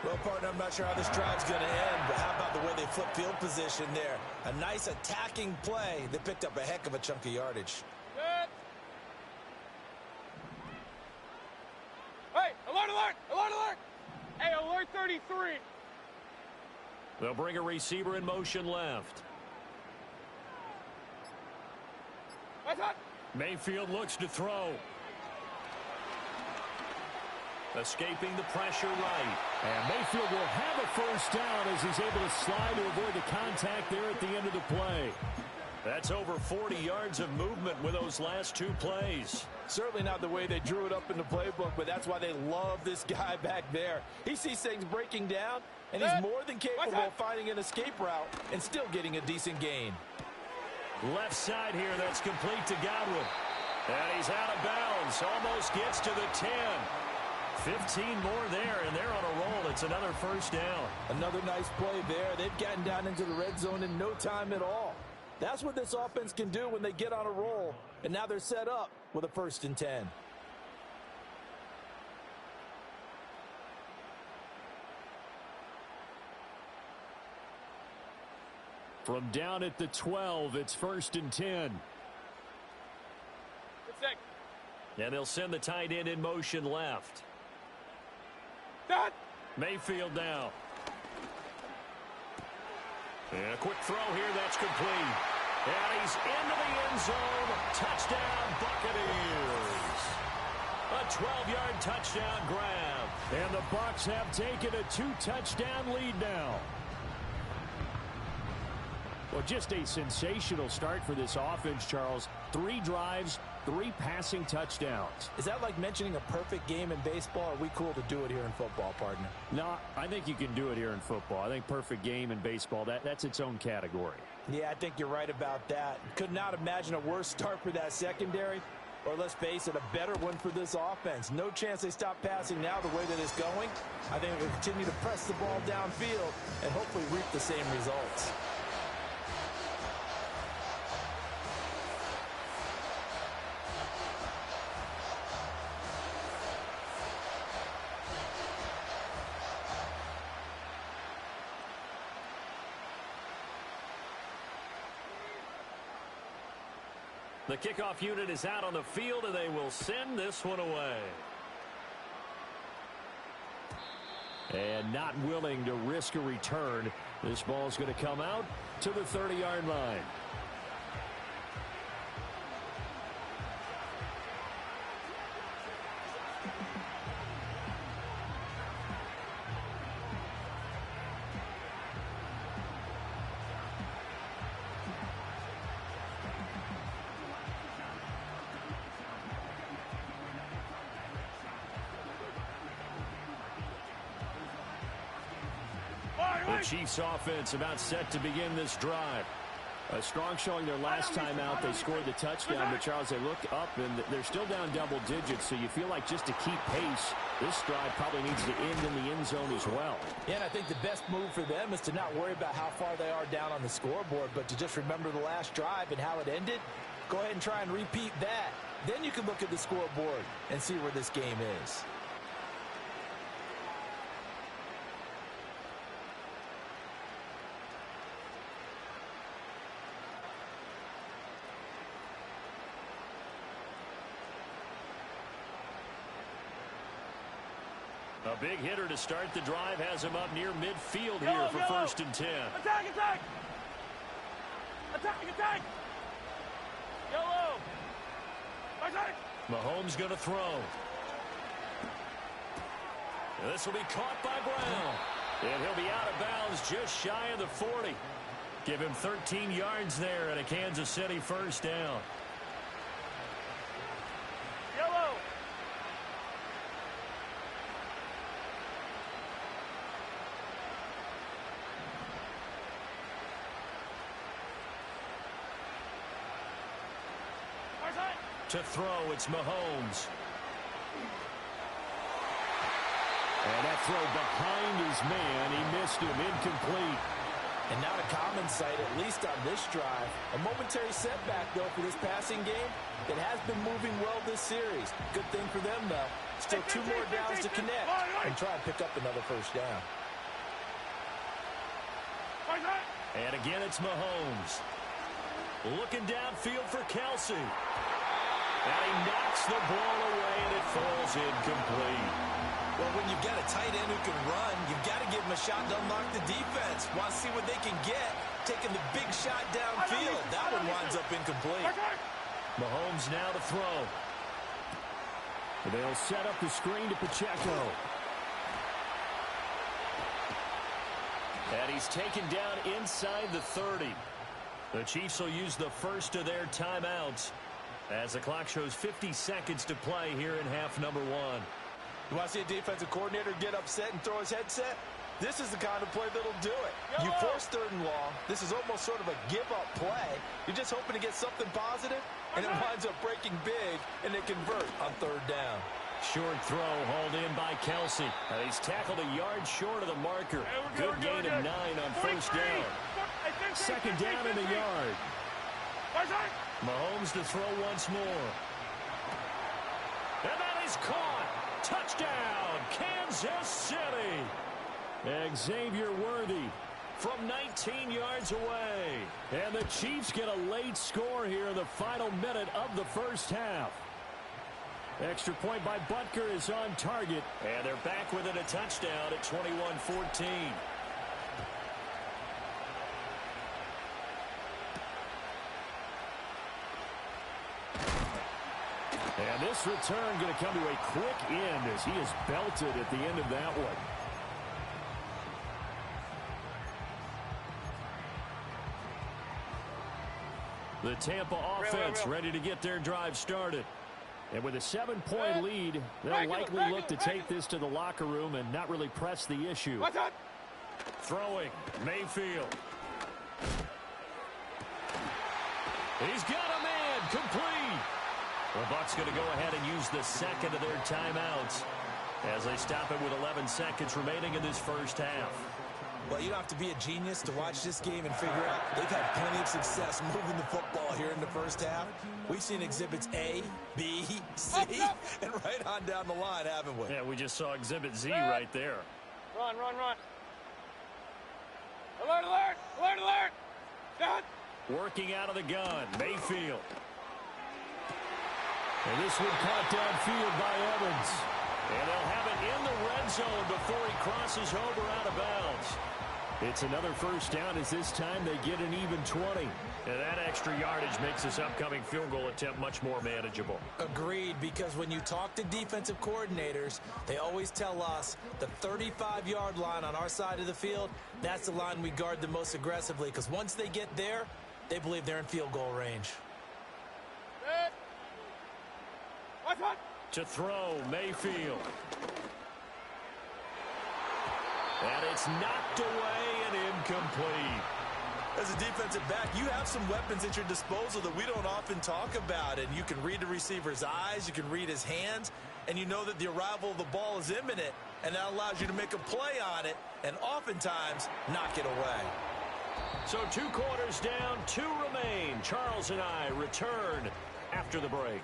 Well, partner, I'm not sure how this drive's going to end, but how about the way they flip field position there? A nice attacking play that picked up a heck of a chunk of yardage. Good. Hey, alert! Hey, alert 33. They'll bring a receiver in motion left. What's that? Mayfield looks to throw. Escaping the pressure right. And Mayfield will have a 1st down as he's able to slide to avoid the contact there at the end of the play. That's over 40 yards of movement with those last 2 plays. Certainly not the way they drew it up in the playbook, but that's why they love this guy back there. He sees things breaking down, and he's more than capable of finding an escape route and still getting a decent gain. Left side here, that's complete to Godwin. And he's out of bounds, almost gets to the 10. 15 more there, and they're on a roll. It's another first down. Another nice play there. They've gotten down into the red zone in no time at all. That's what this offense can do when they get on a roll. And now they're set up with a 1st and 10. From down at the 12, it's 1st and 10. And they'll send the tight end in motion left. Done. Mayfield now. And a quick throw here, that's complete. And he's into the end zone. Touchdown, Buccaneers. A 12-yard touchdown grab. And the Bucs have taken a 2-touchdown lead now. Well, just a sensational start for this offense, Charles. 3 drives, 3 passing touchdowns. Is that like mentioning a perfect game in baseball? Or are we cool to do it here in football, partner? No, I think you can do it here in football. I think perfect game in baseball, that's its own category. Yeah, I think you're right about that. Could not imagine a worse start for that secondary. Or let's face it, a better one for this offense. No chance they stop passing now the way that it's going. I think they'll continue to press the ball downfield and hopefully reap the same results. The kickoff unit is out on the field, and they will send this one away. And not willing to risk a return. This ball's going to come out to the 30-yard line. The Chiefs offense about set to begin this drive. A strong showing their last time out. They scored the touchdown, but Charles, they look up and they're still down double digits, so you feel like just to keep pace, this drive probably needs to end in the end zone as well. Yeah, and I think the best move for them is to not worry about how far they are down on the scoreboard, but to just remember the last drive and how it ended. Go ahead and try and repeat that. Then you can look at the scoreboard and see where this game is. A big hitter to start the drive has him up near midfield here for 1st and 10. Attack, attack! Attack, attack! Yellow! Attack! Mahomes going to throw. This will be caught by Brown. And he'll be out of bounds just shy of the 40. Give him 13 yards there and a Kansas City 1st down. Yellow! To throw, it's Mahomes. And that throw behind his man. He missed him. Incomplete. And not a common sight, at least on this drive. A momentary setback, though, for this passing game. It has been moving well this series. Good thing for them, though. Still 2 more downs to connect and try and pick up another 1st down. And again, it's Mahomes. Looking downfield for Kelsey. And he knocks the ball away, and it falls incomplete. Well, when you've got a tight end who can run, you've got to give him a shot to unlock the defense. Want to see what they can get, taking the big shot downfield. That one winds up incomplete. Mahomes now to throw. They'll set up the screen to Pacheco. And he's taken down inside the 30. The Chiefs will use the first of their timeouts as the clock shows 50 seconds to play here in half number 1. You want to see a defensive coordinator get upset and throw his headset? This is the kind of play that'll do it. You force 3rd and long. This is almost sort of a give-up play. You're just hoping to get something positive, and it winds up breaking big, and they convert on 3rd down. short throw hauled in by Kelsey. He's tackled a yard short of the marker. Good gain of 9 on first down. Second down in the yard. Mahomes to throw once more. And that is caught. Touchdown, Kansas City. Xavier Worthy from 19 yards away. And the Chiefs get a late score here in the final minute of the first half. Extra point by Butker is on target. And they're back within a touchdown at 21-14. And this return going to come to a quick end as he is belted at the end of that one. The Tampa offense ready to get their drive started. And with a 7-point lead, they'll likely look to take this to the locker room and not really press the issue. Throwing, Mayfield. He's got a man, complete. The Bucs going to go ahead and use the second of their timeouts as they stop it with 11 seconds remaining in this first half. Well, you don't have to be a genius to watch this game and figure out they've had plenty of success moving the football here in the first half. We've seen exhibits A, B, C, and right on down the line, haven't we? Yeah, we just saw exhibit Z right there. Run. Alert, alert, alert, alert. Done. Working out of the gun, Mayfield. And this one caught downfield by Evans. And they'll have it in the red zone before he crosses over out of bounds. It's another first down as this time they get an even 20. And that extra yardage makes this upcoming field goal attempt much more manageable. Agreed, because when you talk to defensive coordinators, they always tell us the 35-yard line on our side of the field, that's the line we guard the most aggressively, because once they get there, they believe they're in field goal range. To throw, Mayfield. And it's knocked away and incomplete. As a defensive back, you have some weapons at your disposal that we don't often talk about. And you can read the receiver's eyes, you can read his hands, and you know that the arrival of the ball is imminent. And that allows you to make a play on it and oftentimes knock it away. So 2 quarters down, 2 remain. Charles and I return after the break.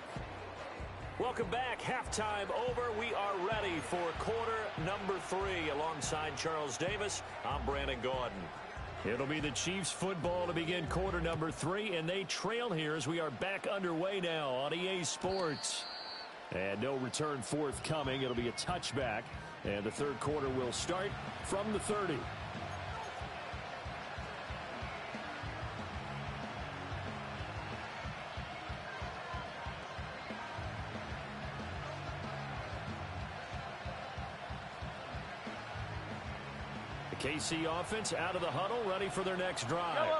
Welcome back. Halftime over. We are ready for quarter number 3. Alongside Charles Davis, I'm Brandon Gaudin. It'll be the Chiefs football to begin quarter number 3, and they trail here as we are back underway now on EA Sports. And no return forthcoming. It'll be a touchback, and the third quarter will start from the 30. KC offense out of the huddle, ready for their next drive.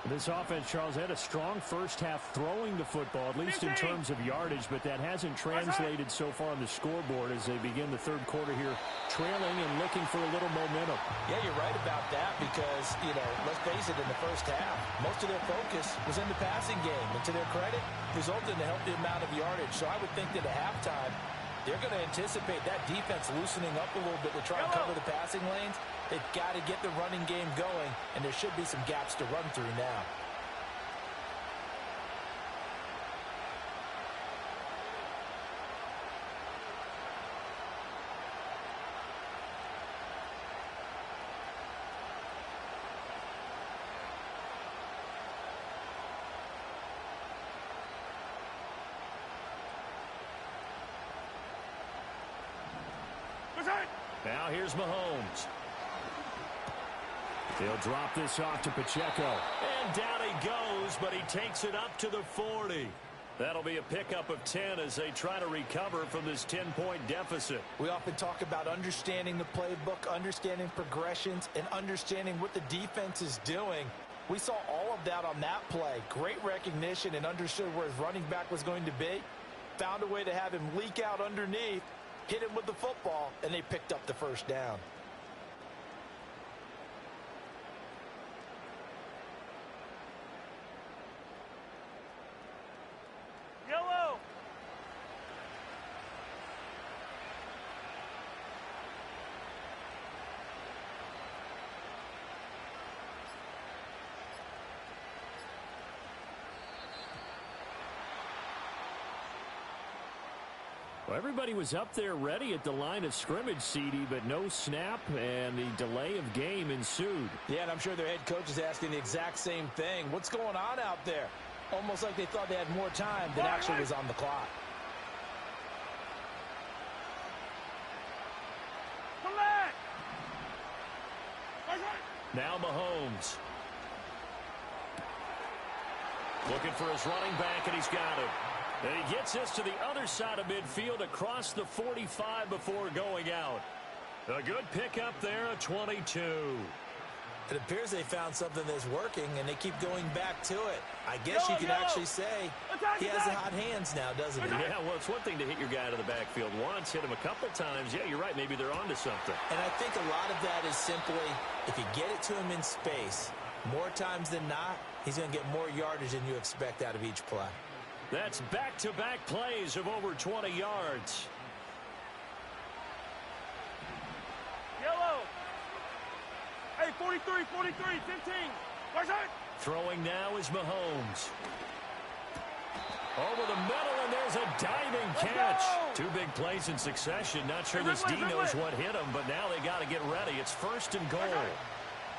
This offense, Charles, had a strong first half throwing the football, at least in terms of yardage, but that hasn't translated so far on the scoreboard as they begin the third quarter here, trailing and looking for a little momentum. Yeah, you're right about that because, let's face it, in the first half, most of their focus was in the passing game. And to their credit, resulted in a healthy amount of yardage. So I would think that at halftime, they're going to anticipate that defense loosening up a little bit to try and cover the passing lanes. They've got to get the running game going, and there should be some gaps to run through now. Now here's Mahomes. He'll drop this off to Pacheco. And down he goes, but he takes it up to the 40. That'll be a pickup of 10 as they try to recover from this 10-point deficit. We often talk about understanding the playbook, understanding progressions, and understanding what the defense is doing. We saw all of that on that play. Great recognition and understood where his running back was going to be. Found a way to have him leak out underneath, hit him with the football, and they picked up the first down. Well, everybody was up there ready at the line of scrimmage, CD, but no snap, and the delay of game ensued. Yeah, and I'm sure their head coach is asking the exact same thing. What's going on out there? Almost like they thought they had more time than actually was on the clock. Now Mahomes. Looking for his running back, and he's got him. And he gets this to the other side of midfield across the 45 before going out. A good pickup there, a 22. It appears they found something that's working, and they keep going back to it. I guess you can actually say he has the hot hands now, doesn't he? Yeah, well, it's one thing to hit your guy out of the backfield once, hit him a couple times. Yeah, you're right. Maybe they're onto something. And I think a lot of that is simply if you get it to him in space, more times than not, he's going to get more yardage than you expect out of each play. That's back-to-back plays of over 20 yards. Yellow. Hey, 43, 43, 15. Throwing now is Mahomes. Over the middle, and there's a diving catch. Two big plays in succession. Not sure this D knows what hit him, but now they got to get ready. It's 1st and goal.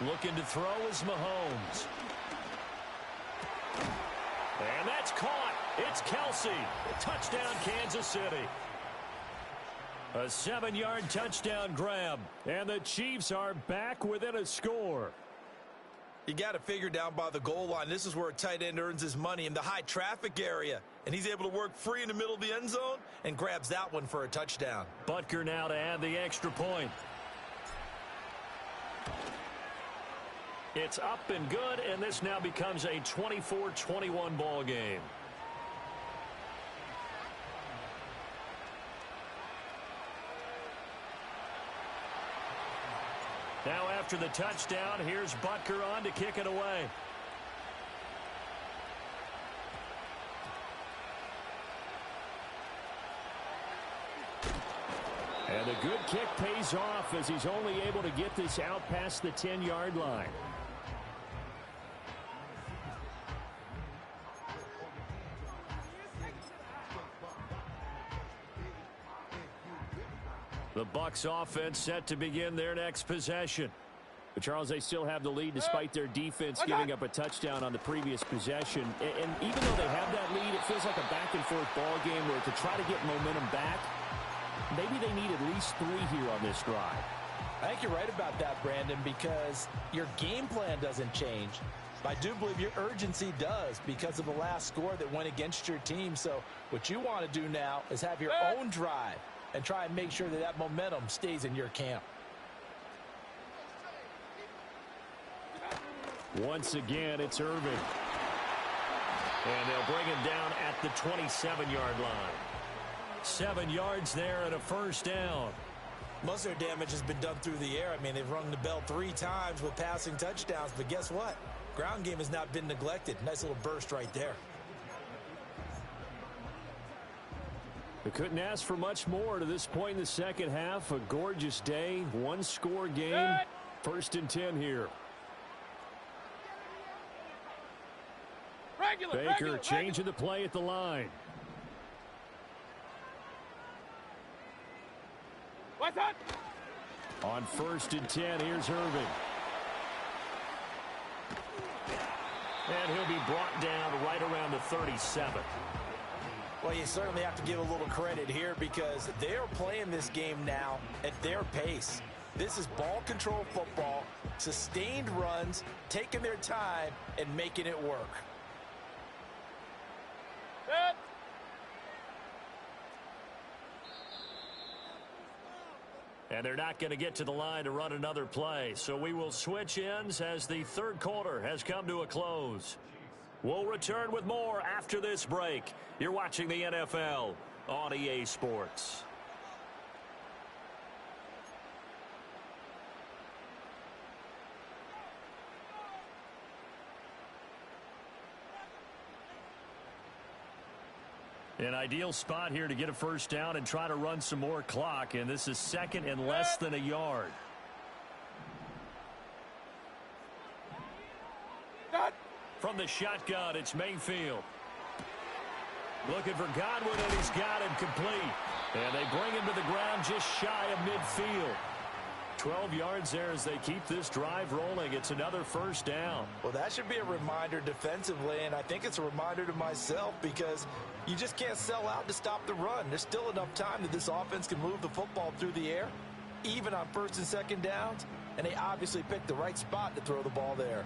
Looking to throw is Mahomes. And that's caught. It's Kelsey. Touchdown, Kansas City. A 7-yard touchdown grab. And the Chiefs are back within a score. You got to figure down by the goal line. This is where a tight end earns his money, in the high traffic area. And he's able to work free in the middle of the end zone and grabs that one for a touchdown. Butker now to add the extra point. It's up and good, and this now becomes a 24-21 ball game. Now after the touchdown, here's Butker on to kick it away. And a good kick pays off as he's only able to get this out past the 10-yard line. The Bucs offense set to begin their next possession. But Charles, they still have the lead despite their defense giving up a touchdown on the previous possession. And even though they have that lead, it feels like a back-and-forth ball game where to try to get momentum back, maybe they need at least 3 here on this drive. I think you're right about that, Brandon, because your game plan doesn't change. I do believe your urgency does because of the last score that went against your team. So what you want to do now is have your own drive and try and make sure that that momentum stays in your camp. Once again, it's Irving. And they'll bring him down at the 27-yard line. 7 yards there and a first down. Most of their damage has been done through the air. I mean, they've rung the bell 3 times with passing touchdowns. But guess what? Ground game has not been neglected. Nice little burst right there. They couldn't ask for much more to this point in the second half. A gorgeous day, 1-score game. 1st and 10 here. Baker changing the play at the line. What's up? On 1st and 10, here's Irving. And he'll be brought down right around the 37. Well, you certainly have to give a little credit here because they're playing this game now at their pace. This is ball control football, sustained runs, taking their time, and making it work. And they're not going to get to the line to run another play. So we will switch ends as the third quarter has come to a close. We'll return with more after this break. You're watching the NFL on EA Sports. An ideal spot here to get a first down and try to run some more clock. And this is 2nd and less than a yard. From the shotgun, it's Mayfield. Looking for Godwin, and he's got him complete. And they bring him to the ground just shy of midfield. 12 yards there as they keep this drive rolling. It's another first down. Well, that should be a reminder defensively, and I think it's a reminder to myself because you just can't sell out to stop the run. There's still enough time that this offense can move the football through the air, even on first and second downs, and they obviously picked the right spot to throw the ball there.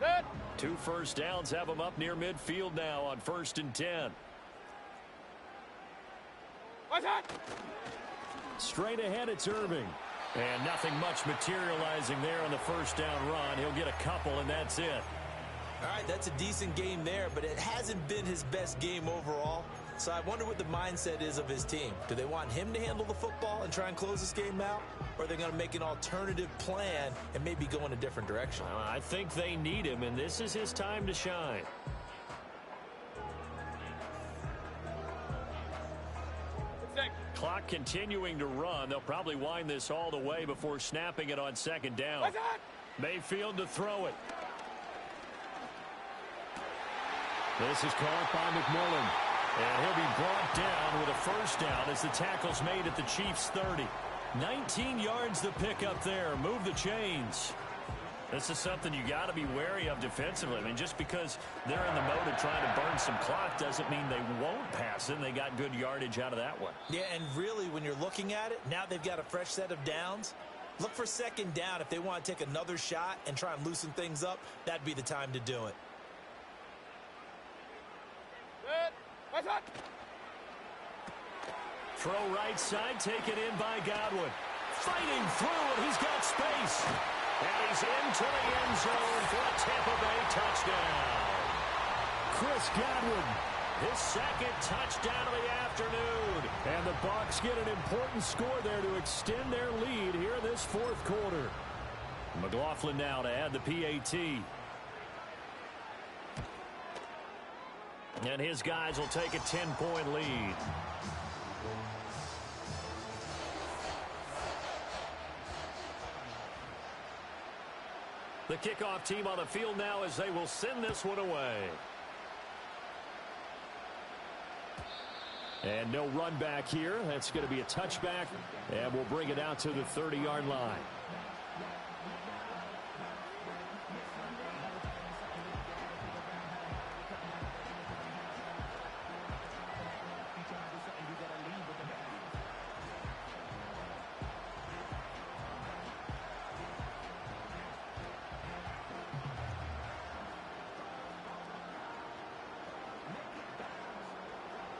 Good. 2 first downs have them up near midfield now on 1st and 10. What's that? Straight ahead, it's Irving. And nothing much materializing there on the first down run. He'll get a couple, and that's it. All right, that's a decent game there, but it hasn't been his best game overall. So I wonder what the mindset is of his team. Do they want him to handle the football and try and close this game out? Or are they going to make an alternative plan and maybe go in a different direction? I think they need him, and this is his time to shine. Clock continuing to run. They'll probably wind this all the way before snapping it on second down. What's that? Mayfield to throw it. This is caught by McMillan. And he'll be brought down with a first down as the tackle's made at the Chiefs' 30. 19 yards to pick up there. Move the chains. This is something you got to be wary of defensively. I mean, just because they're in the mode of trying to burn some clock doesn't mean they won't pass it. And they got good yardage out of that one. Yeah, and really, when you're looking at it, now they've got a fresh set of downs. Look for second down. If they want to take another shot and try and loosen things up, that'd be the time to do it. Good. What's that? Throw right side, taken in by Godwin. Fighting through, and he's got space. And he's into the end zone for a Tampa Bay touchdown. Chris Godwin, his second touchdown of the afternoon. And the Bucs get an important score there to extend their lead here in this fourth quarter. McLaughlin now to add the PAT. And his guys will take a 10-point lead. The kickoff team on the field now as they will send this one away. And no run back here. That's going to be a touchback. And we'll bring it out to the 30-yard line.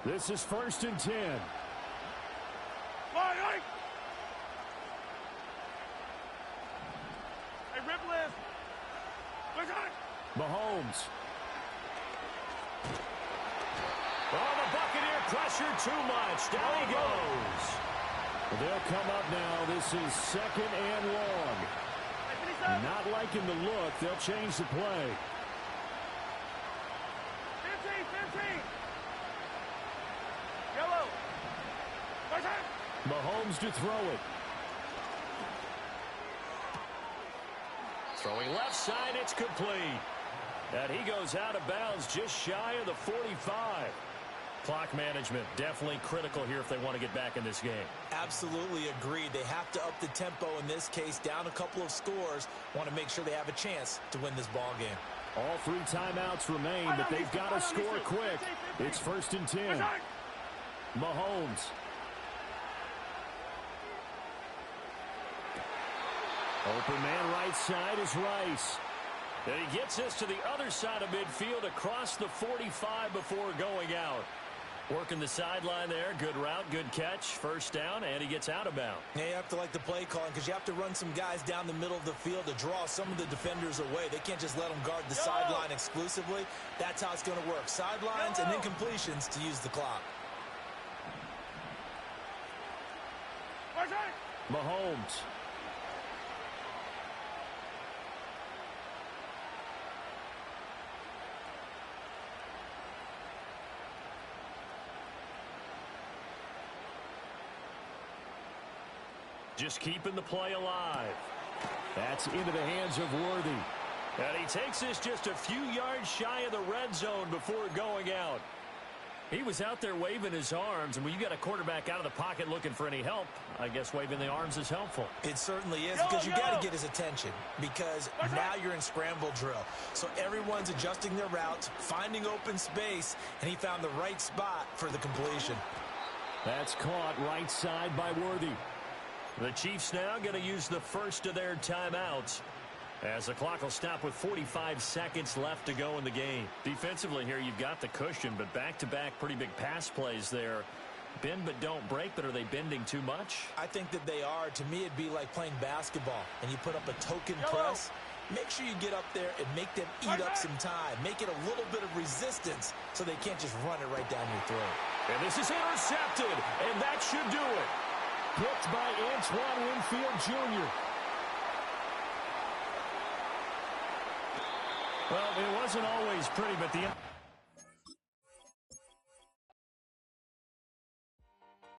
This is 1st and 10. Hey, Ripley. What's that? Mahomes. Oh, the Buccaneer pressure too much. Down he goes. They'll come up now. This is 2nd and long. Not liking the look. They'll change the play. 15. Yellow. What's that? Mahomes to throw it. Throwing left side, it's complete. And he goes out of bounds just shy of the 45. Clock management definitely critical here if they want to get back in this game. Absolutely agreed. They have to up the tempo in this case, down a couple of scores. Want to make sure they have a chance to win this ball game. All 3 timeouts remain, but they've got to score quick. It's 1st and 10. Mahomes. Open man right side is Rice. And he gets this to the other side of midfield across the 45 before going out. Working the sideline there. Good route, good catch. First down, and he gets out of bounds. Yeah, you have to like the play calling because you have to run some guys down the middle of the field to draw some of the defenders away. They can't just let them guard the sideline exclusively. That's how it's going to work. Sidelines and incompletions to use the clock. Mahomes. Just keeping the play alive. That's into the hands of Worthy. And he takes this just a few yards shy of the red zone before going out. He was out there waving his arms, and when you got a quarterback out of the pocket looking for any help, I guess waving the arms is helpful. It certainly is, because you got to get his attention, because now you're in scramble drill. So everyone's adjusting their routes, finding open space, and he found the right spot for the completion. That's caught right side by Worthy. The Chiefs now going to use the first of their timeouts, as the clock will stop with 45 seconds left to go in the game. Defensively here, you've got the cushion, but back-to-back pretty big pass plays there. Bend but don't break, but are they bending too much? I think that they are. To me, it'd be like playing basketball, and you put up a token press. Make sure you get up there and make them eat up some time. Make it a little bit of resistance so they can't just run it right down your throat. And this is intercepted, and that should do it. Picked by Antoine Winfield Jr. Well, it wasn't always pretty, but the